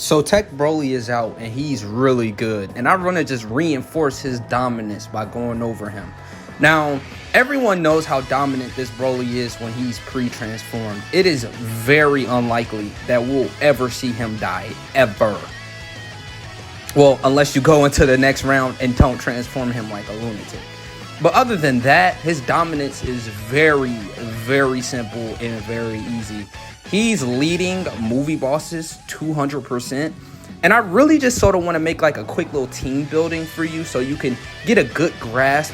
So Tech Broly is out and he's really good. And I want to just reinforce his dominance by going over him. Now, everyone knows how dominant this Broly is when he's pre-transformed. It is very unlikely that we'll ever see him die, ever. Well, unless you go into the next round and don't transform him like a lunatic. But other than that, his dominance is very, very simple and very easy. He's leading movie bosses 200%. And I really just sort of want to make like a quick little team building for you so you can get a good grasp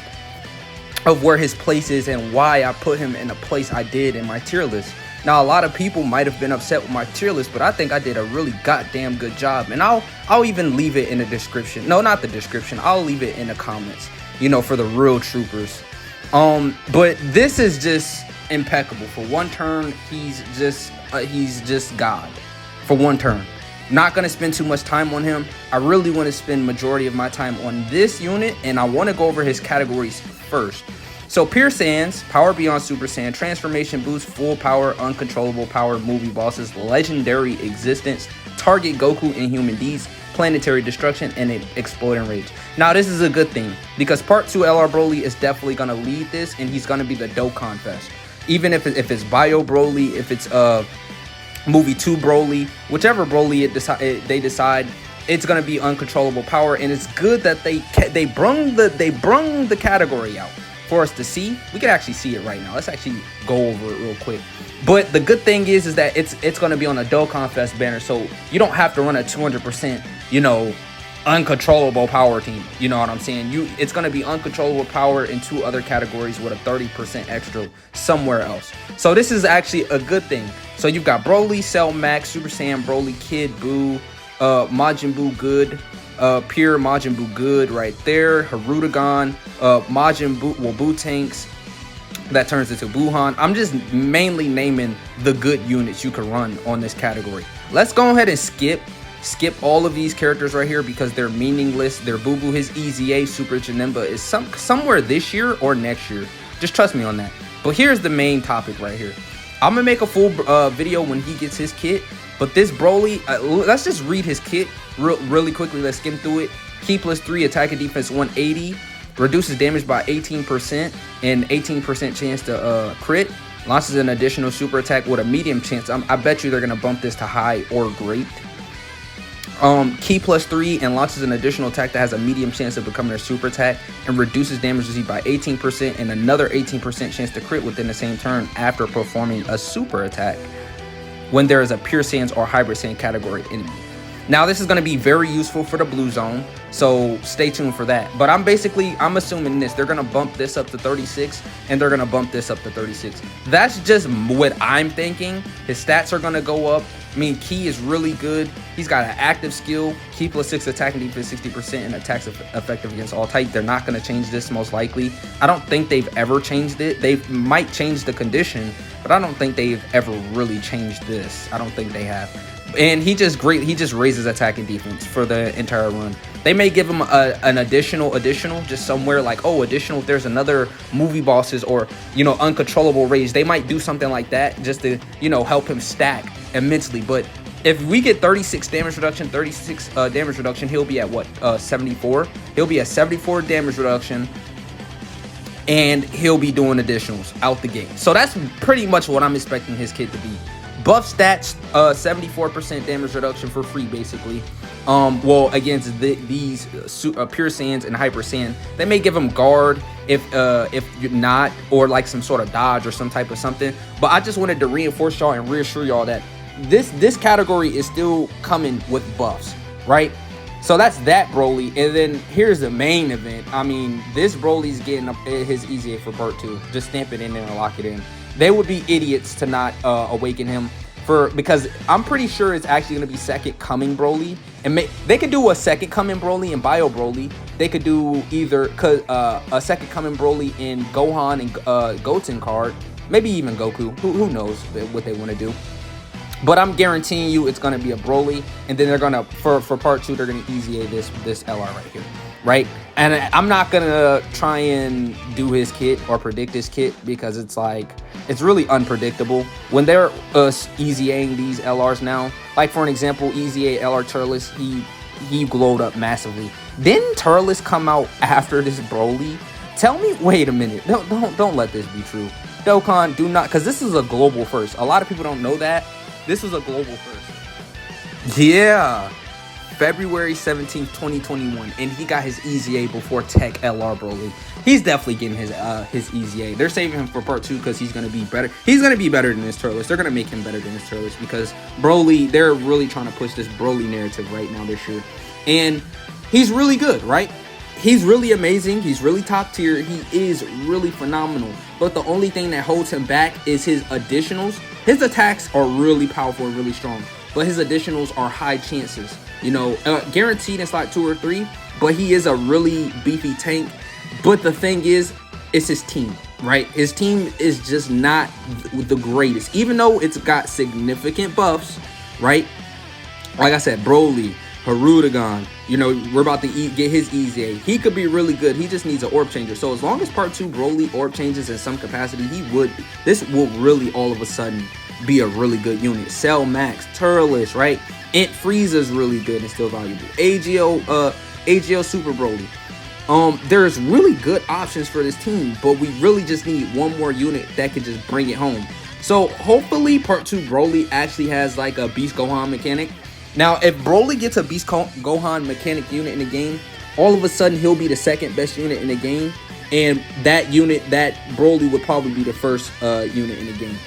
of where his place is and why I put him in the place I did in my tier list. Now, a lot of people might have been upset with my tier list, but I think I did a really goddamn good job. And I'll even leave it in the description. No, not the description. I'll leave it in the comments, you know, for the real troopers. But this is just impeccable. For one turn, he's just God. For one turn. Not going to spend too much time on him. I really want to spend majority of my time on this unit, and I want to go over his categories first. So Pure Saiyans, Power Beyond Super Saiyan, Transformation Boost, Full Power, Uncontrollable Power, Movie Bosses, Legendary Existence, Target Goku and Human Deeds, Planetary Destruction, and Exploding Rage. Now this is a good thing because Part 2 LR Broly is definitely going to lead this, and he's going to be the Dokkan Fest. Even if it's Bio Broly, if it's Movie 2 Broly, whichever Broly they decide, it's gonna be Uncontrollable Power. And it's good that they brung the category out for us to see. We can actually see it right now. Let's actually go over it real quick. But the good thing is that it's gonna be on a Dokkan Fest banner, so you don't have to run a 200%, you know, uncontrollable power team. You know what I'm saying? It's going to be uncontrollable power in 2 other categories with a 30% extra somewhere else. So this is actually a good thing. So you've got Broly, Cell Max, Super Saiyan Broly, Kid Buu, Majin Buu Good, Pure Majin Buu Good right there, Harudagon, Majin Buu, well, Buu Tanks, that turns into Buhan. I'm just mainly naming the good units you can run on this category. Let's go ahead and skip all of these characters right here because they're meaningless. Their Boo Boo, his EZA, Super Janemba is somewhere this year or next year. Just trust me on that. But here's the main topic right here. I'm gonna make a full video when he gets his kit. But this Broly, let's just read his kit really quickly. Let's skim through it. Key +3, attack and defense 180, reduces damage by 18% and 18% chance to crit. Launches an additional super attack with a medium chance. I bet you they're gonna bump this to high or great. Key +3 and launches an additional attack that has a medium chance of becoming a super attack and reduces damage received by 18% and another 18% chance to crit within the same turn after performing a super attack when there is a Pure Saiyans or Hybrid Saiyan category enemy. Now this is going to be very useful for the blue zone, so stay tuned for that. But I'm assuming this, they're going to bump this up to 36 and they're going to bump this up to 36. That's just what I'm thinking. His stats are going to go up. I mean, Key is really good. He's got an active skill. Key +6 attack and defense 60% and attacks effective against all type. They're not going to change this most likely. I don't think they've ever changed it. They might change the condition, but I don't think they've ever really changed this. I don't think they have. And he just raises attack and defense for the entire run. They may give him an additional just somewhere like, oh, additional if there's another movie bosses or, you know, uncontrollable rage. They might do something like that just to, you know, help him stack immensely. But if we get 36 damage reduction, he'll be at what, 74? He'll be at 74 damage reduction, and he'll be doing additionals out the gate. So that's pretty much what I'm expecting his kit to be. Buff stats, 74% damage reduction for free, basically. Well, against these Pure Saiyans and Hyper Saiyan, they may give him guard if you're not, or like some sort of dodge or some type of something. But I just wanted to reinforce y'all and reassure y'all that this category is still coming with buffs, right? So that's that Broly, and then here's the main event. I mean, this Broly's getting his EZA for Part 2. Just stamp it in there and lock it in. They would be idiots to not awaken him because I'm pretty sure it's actually going to be Second Coming Broly. And they could do a Second Coming Broly and Bio Broly. They could do either a Second Coming Broly in Gohan and Goten card. Maybe even Goku. Who knows what they want to do. But I'm guaranteeing you it's going to be a Broly. And then they're going to, for Part 2, they're going to EZA this LR right here. right? And I'm not gonna try and do his kit or predict his kit because it's like it's really unpredictable when they're easy-aing these LRs now. Like for an example, easy A LR Turles, he glowed up massively. Didn't Turles come out after this Broly? Tell me, wait a minute, don't let this be true. Dokkan, do not, because this is a global first. A lot of people don't know that. This is a global first. Yeah. February 17th, 2021. And he got his Easy A before TEQ LR Broly. He's definitely getting his Easy A. They're saving him for part 2 because he's going to be better. He's going to be better than his Turles. They're going to make him better than his Turles because Broly, they're really trying to push this Broly narrative right now this year. And he's really good, right? He's really amazing. He's really top tier. He is really phenomenal. But the only thing that holds him back is his additionals. His attacks are really powerful and really strong, but his additionals are high chances. You know, guaranteed in slot 2 or 3, but he is a really beefy tank. But the thing is, it's his team, right? His team is just not the greatest, even though it's got significant buffs, right? Like I said, Broly, Harudagon, you know, we're about to get his Easy A. He could be really good. He just needs an orb changer. So as long as part 2 Broly orb changes in some capacity, this will really all of a sudden be a really good unit. Cell Max, Turles, right? Ant Frieza's really good and still valuable. AGL Super Broly. There's really good options for this team, but we really just need one more unit that could just bring it home. So hopefully part 2 Broly actually has like a Beast Gohan mechanic. Now, if Broly gets a Beast Gohan mechanic unit in the game, all of a sudden he'll be the second best unit in the game, and that Broly would probably be the first unit in the game.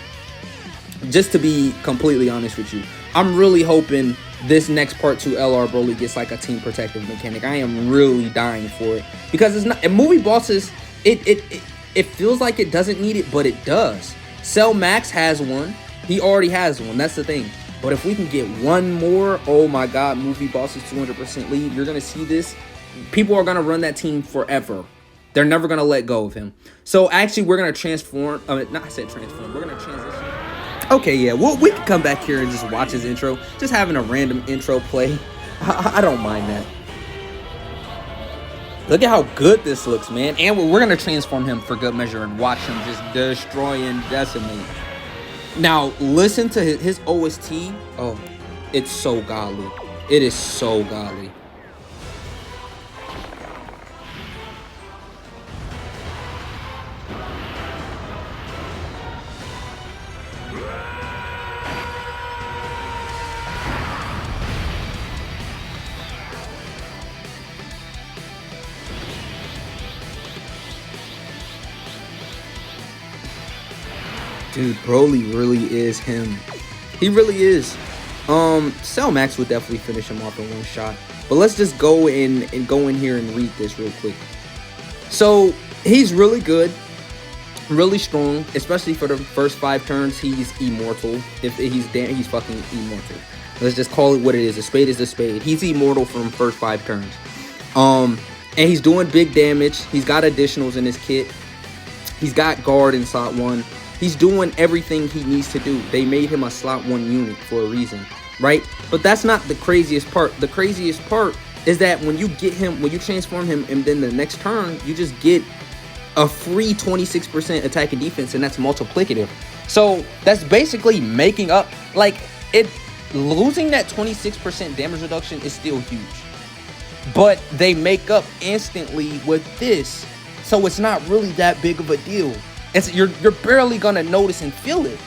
Just to be completely honest with you, I'm really hoping this next part 2 LR Broly gets like a team protective mechanic. I am really dying for it because it's not in movie bosses. It feels like it doesn't need it, but it does. Cell Max has one. He already has one. That's the thing. But if we can get one more, oh my God, movie bosses 200% lead. You're gonna see this. People are gonna run that team forever. They're never gonna let go of him. So actually, we're gonna transform. We're gonna transition. Okay, yeah, well, we can come back here and just watch his intro. Just having a random intro play. I don't mind that. Look at how good this looks, man. And we're going to transform him for good measure and watch him just destroy and decimate. Now, listen to his OST. Oh, it's so godly. It is so godly. Dude, Broly really is him. He really is. Cell Max would definitely finish him off in one shot. But let's just go in here and read this real quick. So he's really good, really strong, especially for the first 5 turns. He's immortal. If he's fucking immortal. Let's just call it what it is. A spade is a spade. He's immortal from first 5 turns. And he's doing big damage. He's got additionals in his kit. He's got guard in slot 1. He's doing everything he needs to do. They made him a slot 1 unit for a reason, right? But that's not the craziest part. The craziest part is that when you get him, when you transform him, and then the next turn, you just get a free 26% attack and defense, and that's multiplicative. So that's basically making up, like, losing that 26% damage reduction is still huge. But they make up instantly with this. So it's not really that big of a deal. You're barely gonna notice and feel it.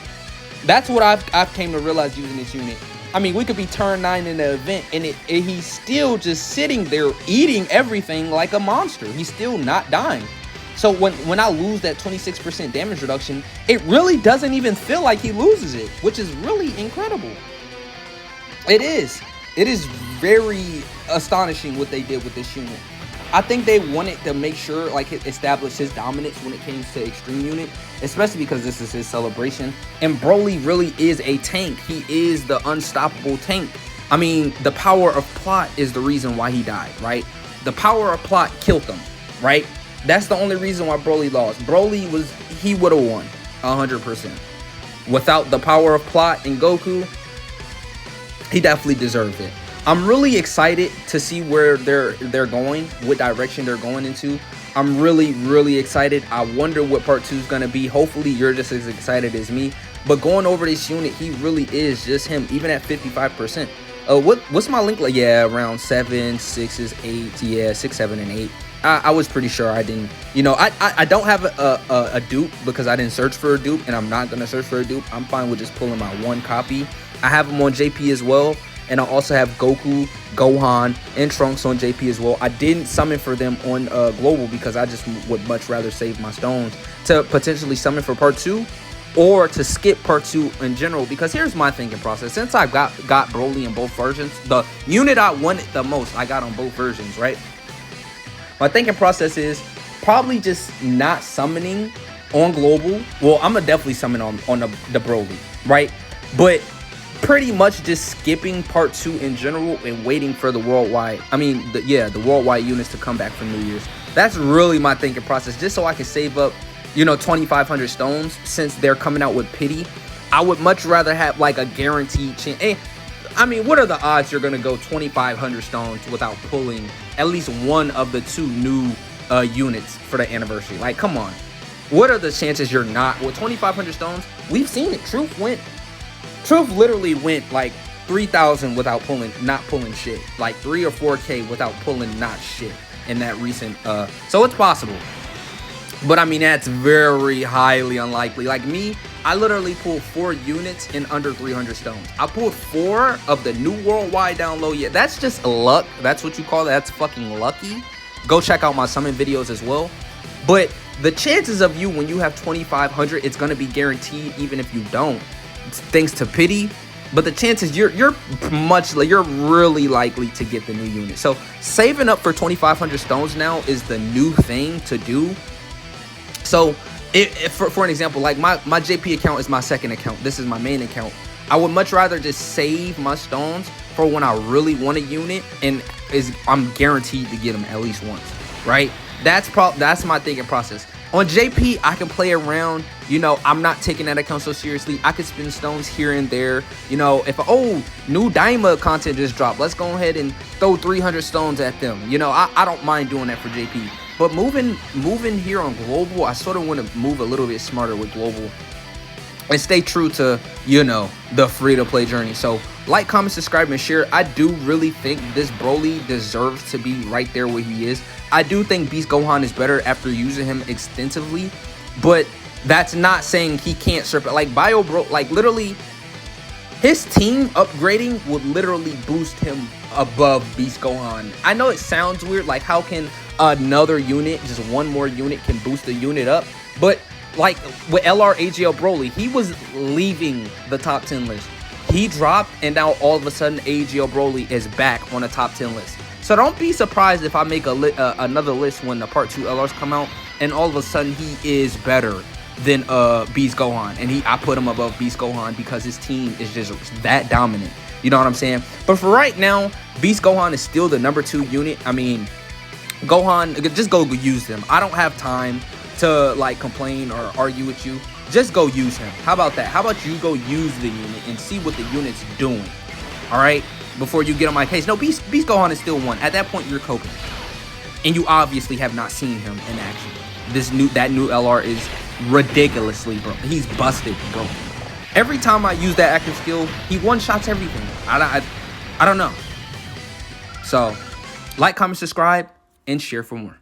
That's what I've came to realize using this unit. I mean, we could be turn 9 in the event, and he's still just sitting there eating everything like a monster. He's still not dying. So when I lose that 26% damage reduction, it really doesn't even feel like he loses it, which is really incredible. It is very astonishing what they did with this unit. I think they wanted to make sure, like, establish his dominance when it came to Extreme Unit, especially because this is his celebration. And Broly really is a tank. He is the unstoppable tank. I mean, the power of plot is the reason why he died, right? The power of plot killed him, right? That's the only reason why Broly lost. He would have won 100%. Without the power of plot and Goku, he definitely deserved it. I'm really excited to see where they're going, what direction they're going into. I'm really excited. I wonder what part 2 is going to be. Hopefully you're just as excited as me. But going over this unit, he really is just him, even at 55%. What's my link like? Yeah, around 7, 6s, 8. Yeah, 6, 7, and 8. I was pretty sure I didn't. You know, I don't have a dupe because I didn't search for a dupe, and I'm not gonna search for a dupe. I'm fine with just pulling my one copy. I have them on JP as well, and I also have Goku, Gohan, and Trunks on JP as well. I didn't summon for them on Global because I just would much rather save my stones to potentially summon for part 2. Or to skip part 2 in general, because here's my thinking process. Since I got Broly in both versions, the unit I wanted the most, I got on both versions, right? My thinking process is probably just not summoning on Global. Well, I'm gonna definitely summon on the Broly, right? But pretty much just skipping part 2 in general and waiting for the worldwide, the worldwide units to come back for New Year's. That's really my thinking process, just so I can save up, you know, 2,500 stones since they're coming out with pity. I would much rather have like a guaranteed chance. Hey, I mean, what are the odds you're gonna go 2,500 stones without pulling at least one of the 2 new units for the anniversary? Like, come on. What are the chances you're not? With 2,500 stones, we've seen it. Truth literally went like 3,000 without not pulling shit. Like 3 or 4K without pulling not shit in that recent. So it's possible. But I mean, that's very highly unlikely. Like me, I literally pulled 4 units in under 300 stones. I pulled 4 of the new worldwide download. Yeah, that's just luck. That's what you call it. That's fucking lucky. Go check out my summon videos as well. But the chances of you, when you have 2,500, it's going to be guaranteed even if you don't. It's thanks to pity. But the chances, you're really likely to get the new unit. So saving up for 2,500 stones now is the new thing to do. So, for an example, like my JP account is my second account. This is my main account. I would much rather just save my stones for when I really want a unit, and I'm guaranteed to get them at least once, right? That's my thinking process. On JP, I can play around. You know, I'm not taking that account so seriously. I could spend stones here and there. You know, if new Daima content just dropped, let's go ahead and throw 300 stones at them. You know, I don't mind doing that for JP. But moving here on Global, I sort of want to move a little bit smarter with Global and stay true to, you know, the free-to-play journey. So like, comment, subscribe, and share. I do really think this Broly deserves to be right there where he is. I do think Beast Gohan is better after using him extensively, but that's not saying he can't surpass. Like Bio Bro, like literally, his team upgrading would literally boost him above Beast Gohan. I know it sounds weird, like how can another unit, just one more unit, can boost the unit up? But like with LR AGL Broly, he was leaving the top 10 list. He dropped, and now all of a sudden AGL Broly is back on the top 10 list. So don't be surprised if I make another list when the part 2 LRs come out, and all of a sudden he is better than Beast Gohan, and I put him above Beast Gohan because his team is just that dominant. You know what I'm saying? But for right now, Beast Gohan is still the number 2 unit. I mean, Gohan, just go use them. I don't have time to like complain or argue with you. Just go use him. How about that? How about you go use the unit and see what the unit's doing? All right, before you get on my case. No, Beast Gohan is still 1. At that point, you're coping, and you obviously have not seen him in action. That new LR is ridiculously broke. He's busted, bro. Every time I use that active skill, he one-shots everything. I don't know. So, like, comment, subscribe, and share for more.